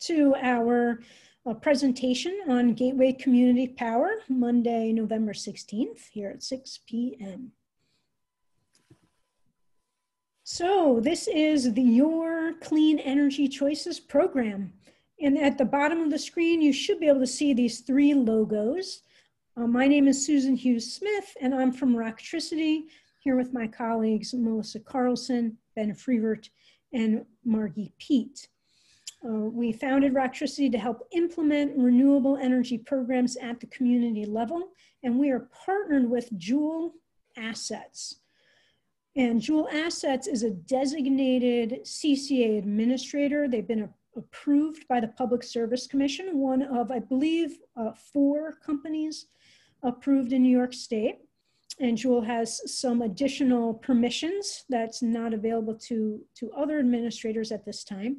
to our presentation on Gateway Community Power, Monday, November 16th, here at 6 p.m. So this is Your Clean Energy Choices program. And at the bottom of the screen, you should be able to see these three logos. My name is Susan Hughes-Smith, and I'm from Roctricity, here with my colleagues, Melissa Carlson, Ben Freevert, and Margie Pete. We founded Roctricity to help implement renewable energy programs at the community level, and we are partnered with Joule Assets. And Joule Assets is a designated CCA administrator. They've been approved by the Public Service Commission, one of, I believe, 4 companies approved in New York State. And Joule has some additional permissions that's not available to other administrators at this time.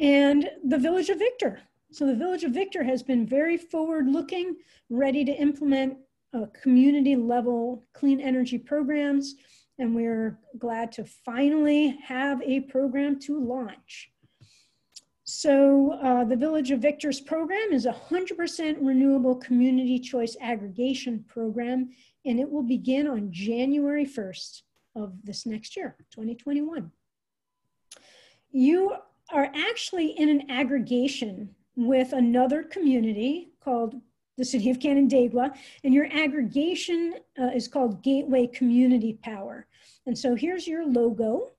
And the Village of Victor. So the Village of Victor has been very forward-looking, ready to implement community-level clean energy programs. And we're glad to finally have a program to launch. So the Village of Victor's program is a 100% renewable community choice aggregation program, and it will begin on January 1st of this next year, 2021. You are actually in an aggregation with another community called the City of Canandaigua, and your aggregation is called Gateway Community Power. And so here's your logo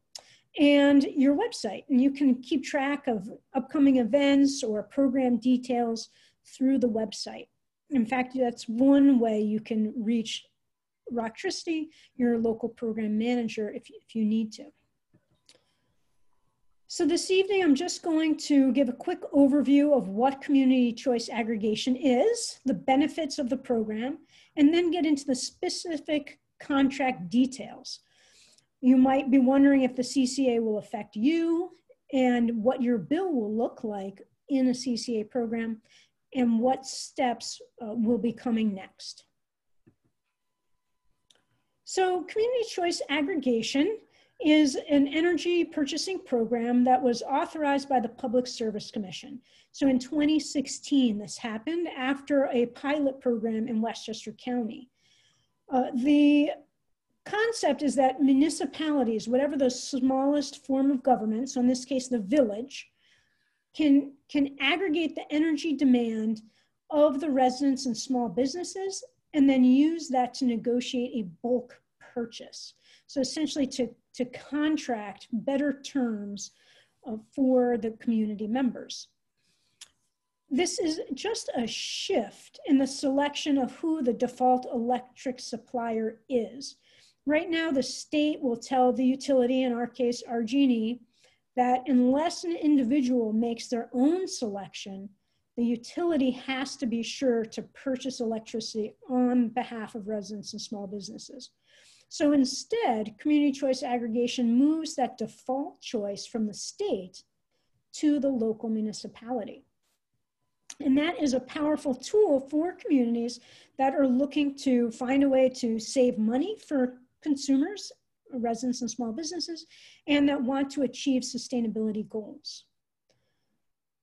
and your website, and you can keep track of upcoming events or program details through the website. In fact, that's one way you can reach Roctricity, your local program manager, if you need to. So this evening, I'm just going to give a quick overview of what community choice aggregation is, the benefits of the program, and then get into the specific contract details. You might be wondering if the CCA will affect you and what your bill will look like in a CCA program and what steps will be coming next. So community choice aggregation is an energy purchasing program that was authorized by the Public Service Commission. So in 2016, this happened after a pilot program in Westchester County. The concept is that municipalities, whatever the smallest form of government, so in this case, the village, can aggregate the energy demand of the residents and small businesses and then use that to negotiate a bulk purchase. So essentially to contract better terms for the community members. This is just a shift in the selection of who the default electric supplier is. Right now, the state will tell the utility, in our case, RG&E, that unless an individual makes their own selection, the utility has to be sure to purchase electricity on behalf of residents and small businesses. So instead, community choice aggregation moves that default choice from the state to the local municipality. And that is a powerful tool for communities that are looking to find a way to save money for consumers, residents and small businesses, and that want to achieve sustainability goals.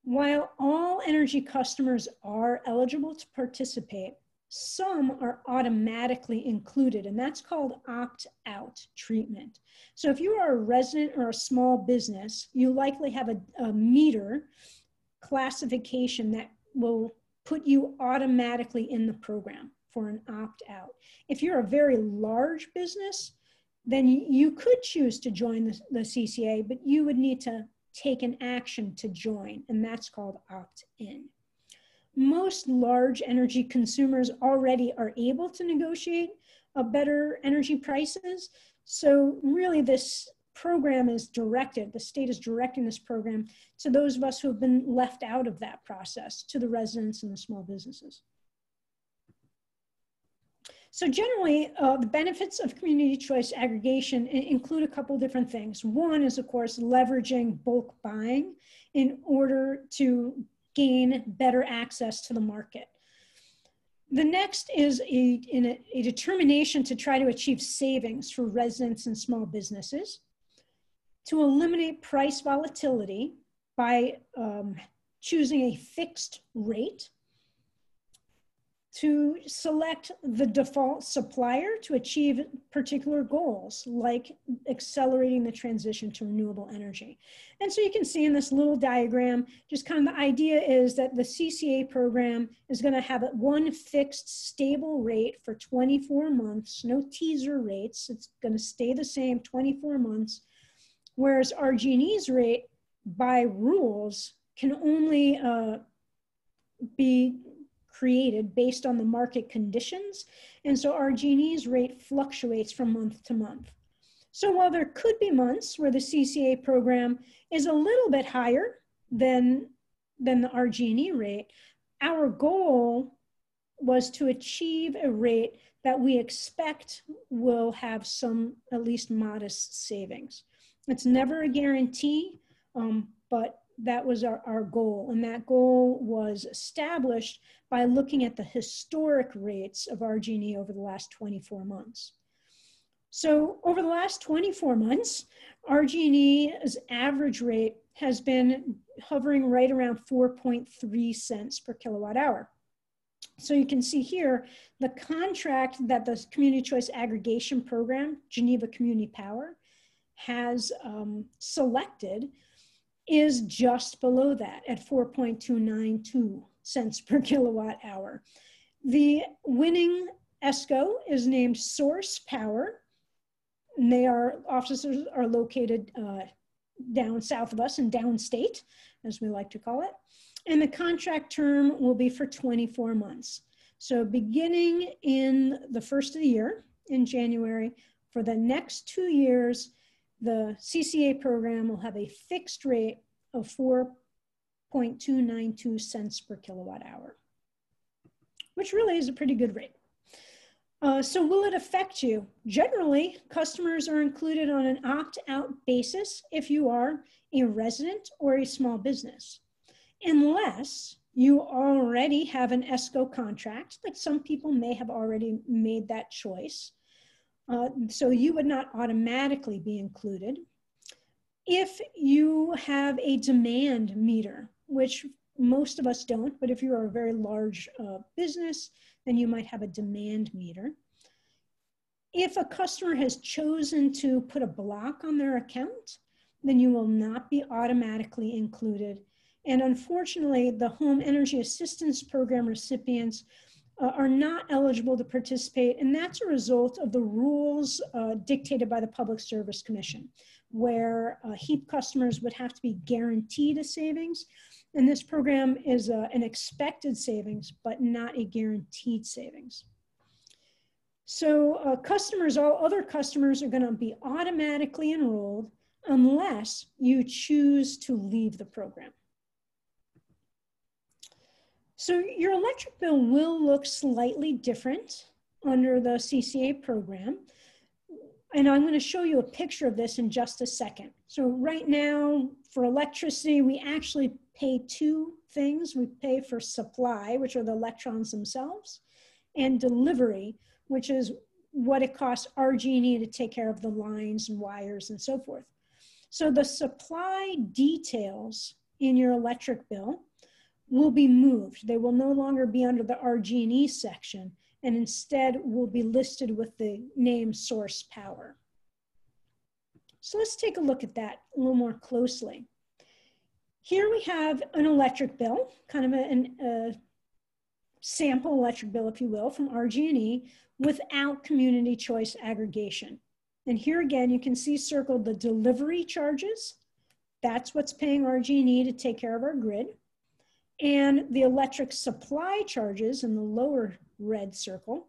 While all energy customers are eligible to participate, some are automatically included, and that's called opt-out treatment. So if you are a resident or a small business, you likely have a meter classification that will put you automatically in the program for an opt-out. If you're a very large business, then you could choose to join the CCA, but you would need to take an action to join, and that's called opt-in. Most large energy consumers already are able to negotiate better energy prices. So really this program is directed, the state is directing this program to those of us who have been left out of that process, to the residents and the small businesses. So generally, the benefits of community choice aggregation include a couple different things. One is, of course, leveraging bulk buying in order to gain better access to the market. The next is a determination to try to achieve savings for residents and small businesses, to eliminate price volatility by choosing a fixed rate, to select the default supplier to achieve particular goals, like accelerating the transition to renewable energy. And so you can see in this little diagram, just kind of the idea is that the CCA program is going to have one fixed stable rate for 24 months, no teaser rates. It's going to stay the same 24 months, whereas RG&E's rate by rules can only be created based on the market conditions. And so RG&E's rate fluctuates from month to month. So while there could be months where the CCA program is a little bit higher than the RG&E rate, our goal was to achieve a rate that we expect will have some at least modest savings. It's never a guarantee, but that was our goal. And that goal was established by looking at the historic rates of RG&E over the last 24 months. So over the last 24 months, RG&E's average rate has been hovering right around 4.3 cents per kilowatt hour. So you can see here, the contract that the Community Choice Aggregation Program, Geneva Community Power, has selected is just below that at 4.292 cents per kilowatt hour. The winning ESCO is named Source Power, and offices are located down south of us and downstate, as we like to call it. And the contract term will be for 24 months. So beginning in the first of the year, in January, for the next 2 years, the CCA program will have a fixed rate of 4.292 cents per kilowatt hour, which really is a pretty good rate. So will it affect you? Generally, customers are included on an opt-out basis if you are a resident or a small business, unless you already have an ESCO contract, like some people may have already made that choice. So you would not automatically be included. If you have a demand meter, which most of us don't, but if you are a very large business, then you might have a demand meter. If a customer has chosen to put a block on their account, then you will not be automatically included. And unfortunately, the Home Energy Assistance Program recipients are not eligible to participate, and that's a result of the rules dictated by the Public Service Commission, where HEAP customers would have to be guaranteed a savings, and this program is an expected savings, but not a guaranteed savings. So all other customers are going to be automatically enrolled unless you choose to leave the program. So your electric bill will look slightly different under the CCA program. And I'm going to show you a picture of this in just a second. So right now for electricity, we actually pay two things. We pay for supply, which are the electrons themselves, and delivery, which is what it costs RG&E to take care of the lines and wires and so forth. So the supply details in your electric bill will be moved. They will no longer be under the RG&E section, and instead will be listed with the name Source Power. So let's take a look at that a little more closely. Here we have an electric bill, kind of a sample electric bill, if you will, from RG&E without Community Choice Aggregation. And here again, you can see circled the delivery charges. That's what's paying RG&E to take care of our grid. And the electric supply charges in the lower red circle,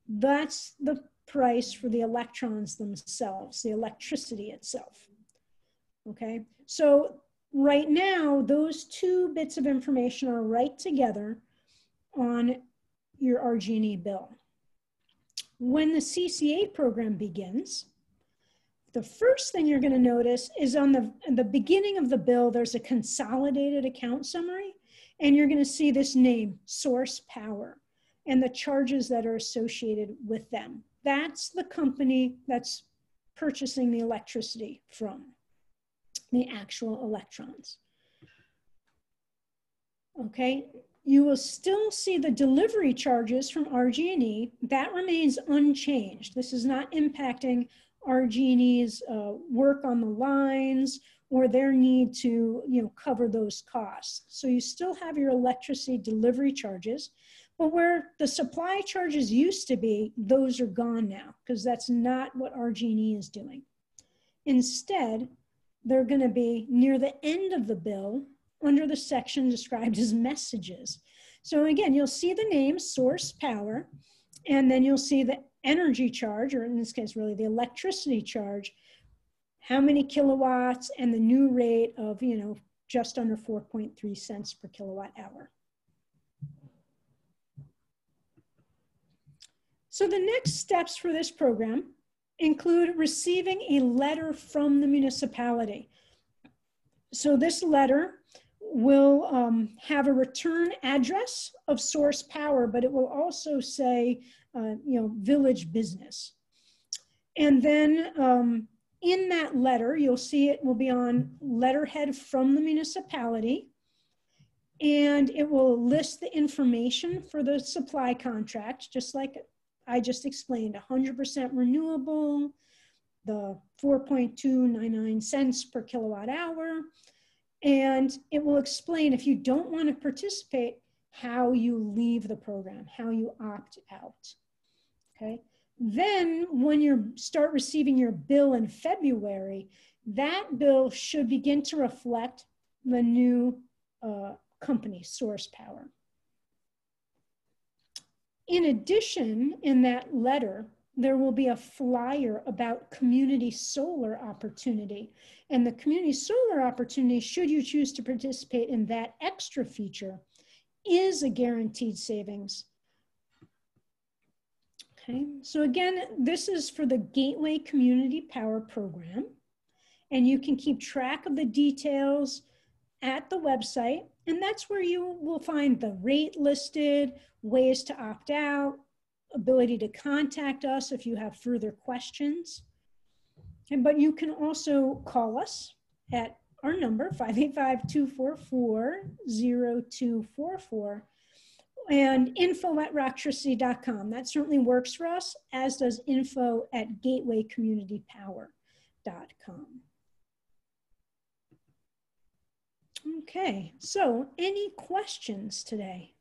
that's the price for the electrons themselves, the electricity itself. Okay, so right now, those two bits of information are right together on your RG&E bill. When the CCA program begins, the first thing you're going to notice is on the beginning of the bill, there's a consolidated account summary. And you're going to see this name, Source Power, and the charges that are associated with them. That's the company that's purchasing the electricity from the actual electrons. Okay, you will still see the delivery charges from RG&E. That remains unchanged. This is not impacting RG&E's work on the lines or their need to, cover those costs. So you still have your electricity delivery charges, but where the supply charges used to be, those are gone now because that's not what RG&E is doing. Instead, they're going to be near the end of the bill under the section described as messages. So again, you'll see the name source power, and then you'll see the energy charge, or in this case, really the electricity charge, how many kilowatts, and the new rate of, just under 4.3 cents per kilowatt hour. So the next steps for this program include receiving a letter from the municipality. So this letter will have a return address of source power, but it will also say, village business. And then in that letter, you'll see it will be on letterhead from the municipality, and it will list the information for the supply contract, just like I just explained, 100% renewable, the 4.299 cents per kilowatt hour. And it will explain, if you don't want to participate, how you leave the program, how you opt out, okay? Then when you start receiving your bill in February, that bill should begin to reflect the new company, Source Power. In addition, in that letter, there will be a flyer about community solar opportunity. And the community solar opportunity, should you choose to participate in that extra feature, is a guaranteed savings. Okay, so again, this is for the Gateway Community Power Program. And you can keep track of the details at the website. And that's where you will find the rate listed, ways to opt out, ability to contact us if you have further questions. But you can also call us at our number, 585-244-0244, and info@roctricity.com. That certainly works for us, as does info@gatewaycommunitypower.com. Okay, so any questions today?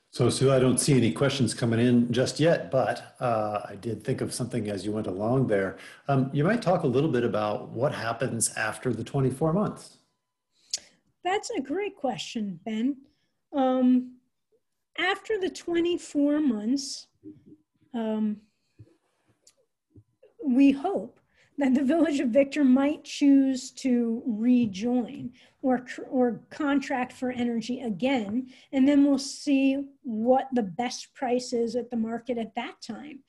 So, Sue, I don't see any questions coming in just yet, but I did think of something as you went along there. You might talk a little bit about what happens after the 24 months. That's a great question, Ben. After the 24 months, we hope that the Village of Victor might choose to rejoin or contract for energy again, and then we'll see what the best price is at the market at that time.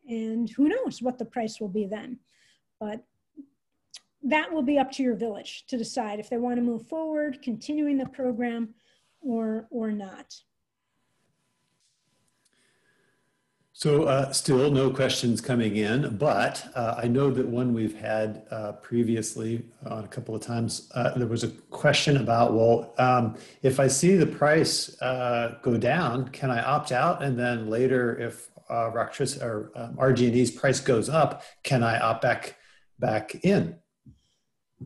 And who knows what the price will be then. But that will be up to your village to decide if they want to move forward, continuing the program, or not. So still no questions coming in, but I know that one we've had previously on a couple of times, there was a question about, well, if I see the price go down, can I opt out? And then later, if Roctricity or RG&E's price goes up, can I opt back in?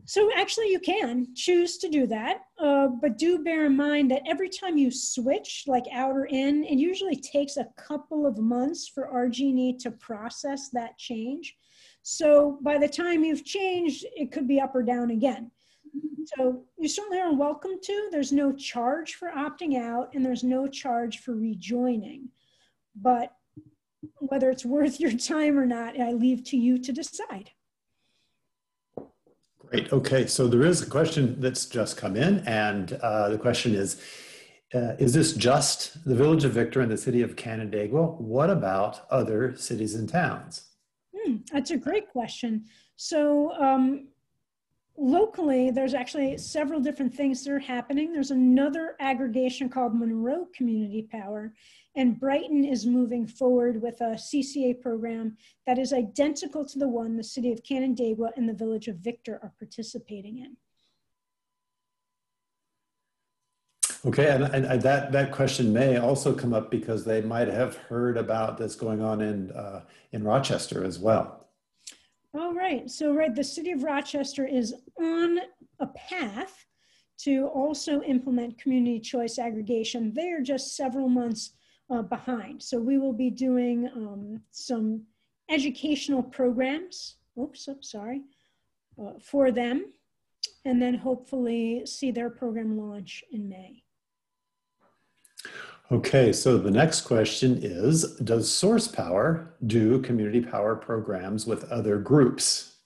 So actually you can choose to do that, but do bear in mind that every time you switch, like out or in, it usually takes a couple of months for RG&E to process that change. So by the time you've changed, it could be up or down again. So you certainly are welcome to. There's no charge for opting out, and there's no charge for rejoining. But whether it's worth your time or not, I leave to you to decide. Great. Okay, so there is a question that's just come in, and the question is this just the Village of Victor and the City of Canandaigua? What about other cities and towns? That's a great question. So locally, there's actually several different things that are happening. There's another aggregation called Monroe Community Power, and Brighton is moving forward with a CCA program that is identical to the one the City of Canandaigua and the Village of Victor are participating in. Okay, and that question may also come up because they might have heard about this going on in Rochester as well. All right. So, right, the city of Rochester is on a path to also implement community choice aggregation. They are just several months behind. So we will be doing some educational programs, for them, and then hopefully see their program launch in May. Okay, so the next question is, does Source Power do community power programs with other groups?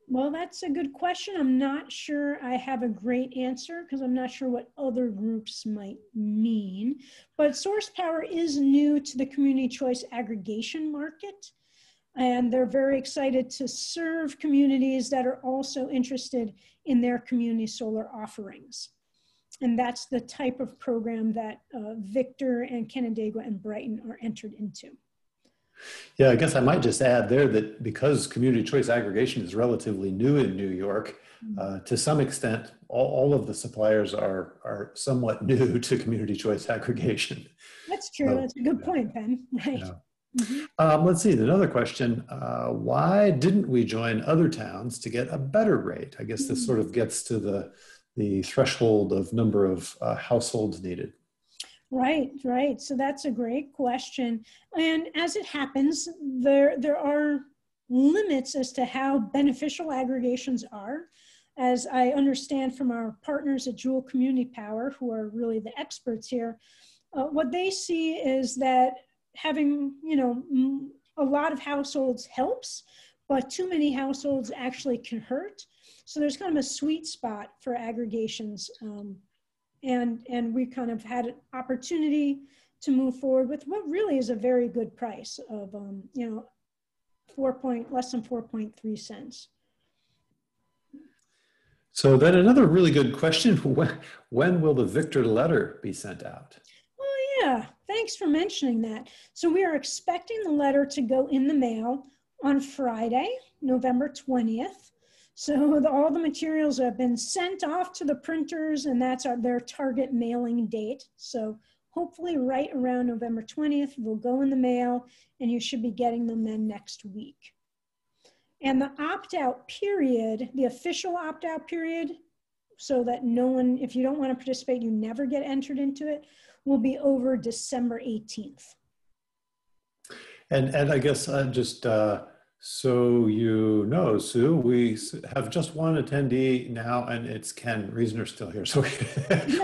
Well, that's a good question. I'm not sure I have a great answer because I'm not sure what other groups might mean. But Source Power is new to the community choice aggregation market. And they're very excited to serve communities that are also interested in their community solar offerings. And that's the type of program that Victor and Canandaigua and Brighton are entered into. Yeah, I guess I might just add there that because community choice aggregation is relatively new in New York, to some extent, all of the suppliers are somewhat new to community choice aggregation. That's true. So, that's a good point, Ben. Right. Yeah. Let's see, another question. Why didn't we join other towns to get a better rate? I guess this sort of gets to the threshold of number of households needed. Right, right. So that's a great question. And as it happens, there are limits as to how beneficial aggregations are. As I understand from our partners at Jewel Community Power, who are really the experts here, what they see is that having, a lot of households helps, but too many households actually can hurt. So there's kind of a sweet spot for aggregations. And we kind of had an opportunity to move forward with what really is a very good price of, less than 4.3 cents. So then another really good question, when will the Victor letter be sent out? Oh yeah, thanks for mentioning that. So we are expecting the letter to go in the mail on Friday, November 20th. So all the materials have been sent off to the printers, and that's their target mailing date. So hopefully right around November 20th, they'll go in the mail, and you should be getting them then next week. And the opt-out period, the official opt-out period, so that no one, if you don't want to participate, you never get entered into it, will be over December 18th. And I guess just so you know, Sue, we have just one attendee now, and it's Ken Reasoner still here. So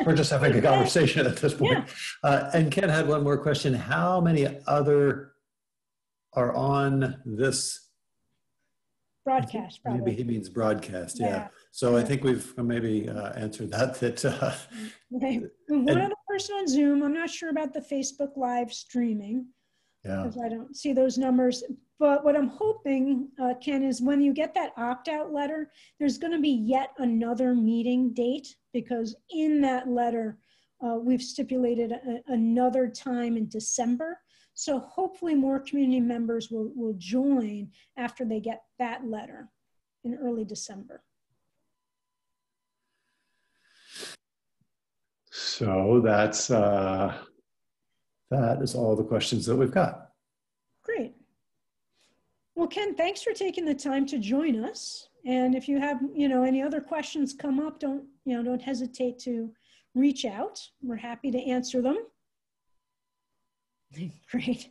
we're just having a conversation at this point. Yeah. And Ken had one more question. How many other are on this broadcast? Probably. Maybe he means broadcast, yeah. So I think we've maybe answered that. Okay. One other person on Zoom. I'm not sure about the Facebook Live streaming. Yeah. Because I don't see those numbers. But what I'm hoping, Ken, is when you get that opt-out letter, there's going to be yet another meeting date, because in that letter, we've stipulated another time in December. So hopefully more community members will join after they get that letter in early December. So that is all the questions that we've got. Great. Well, Ken, thanks for taking the time to join us. And if you have, any other questions come up, don't hesitate to reach out. We're happy to answer them. Great.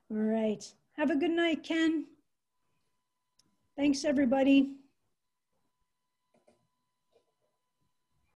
All right. Have a good night, Ken. Thanks, everybody.